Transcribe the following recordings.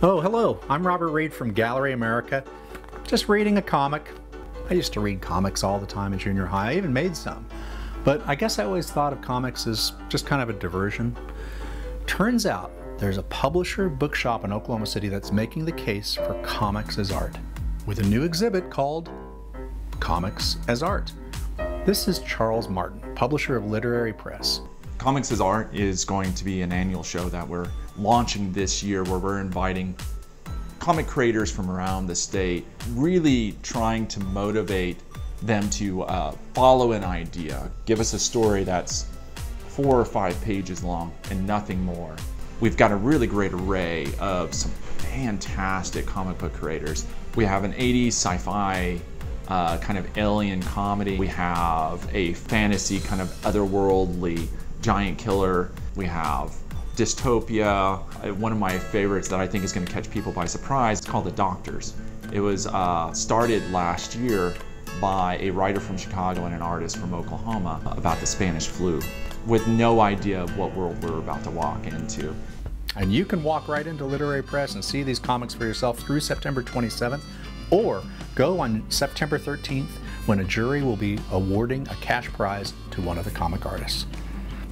Oh, hello. I'm Robert Reid from Gallery America. Just reading a comic. I used to read comics all the time in junior high. I even made some. But I guess I always thought of comics as just kind of a diversion. Turns out there's a publisher bookshop in Oklahoma City that's making the case for comics as art, with a new exhibit called Comics as Art. This is Charles Martin, publisher of Literati Press. Comics as Art is going to be an annual show that we're launching this year, where we're inviting comic creators from around the state, really trying to motivate them to follow an idea. Give us a story that's 4 or 5 pages long and nothing more. We've got a really great array of some fantastic comic book creators. We have an 80s sci-fi kind of alien comedy. We have a fantasy kind of otherworldly giant killer. We have dystopia. One of my favorites that I think is going to catch people by surprise, it's called The Doctors. It was started last year by a writer from Chicago and an artist from Oklahoma about the Spanish flu, with no idea of what world we're about to walk into. And you can walk right into Literati Press and see these comics for yourself through September 27th, or go on September 13th when a jury will be awarding a cash prize to one of the comic artists.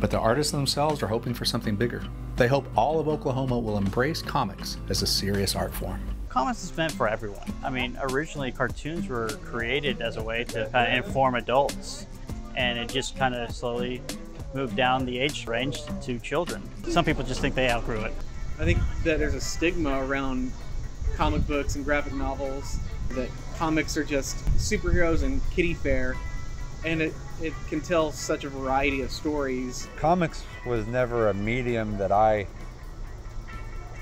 But the artists themselves are hoping for something bigger. They hope all of Oklahoma will embrace comics as a serious art form. Comics is meant for everyone. I mean, originally cartoons were created as a way to kind of inform adults, and it just kind of slowly moved down the age range to children. Some people just think they outgrew it. I think that there's a stigma around comic books and graphic novels, that comics are just superheroes and kiddie fare, and it can tell such a variety of stories. Comics was never a medium that I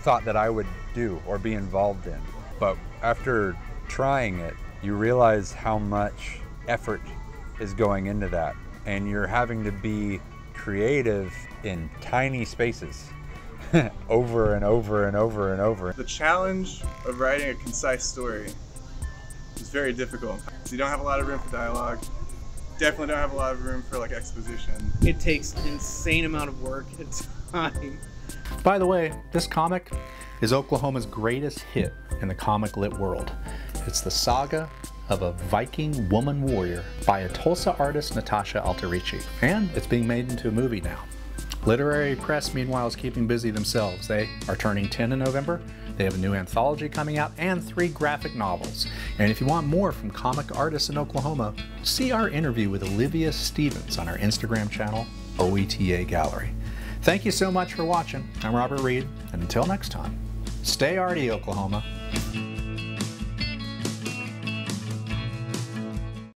thought that I would do or be involved in. But after trying it, you realize how much effort is going into that. And you're having to be creative in tiny spaces over and over and over and over. The challenge of writing a concise story is very difficult. So you don't have a lot of room for dialogue. Definitely don't have a lot of room for like exposition. It takes an insane amount of work and time. By the way, this comic is Oklahoma's greatest hit in the comic lit world. It's the saga of a Viking woman warrior by a Tulsa artist, Natasha Alterici, and it's being made into a movie now. Literati Press, meanwhile, is keeping busy themselves. They are turning 10 in November. They have a new anthology coming out and 3 graphic novels. And if you want more from comic artists in Oklahoma, see our interview with Olivia Stevens on our Instagram channel, OETA Gallery. Thank you so much for watching. I'm Robert Reid, and until next time, stay arty, Oklahoma.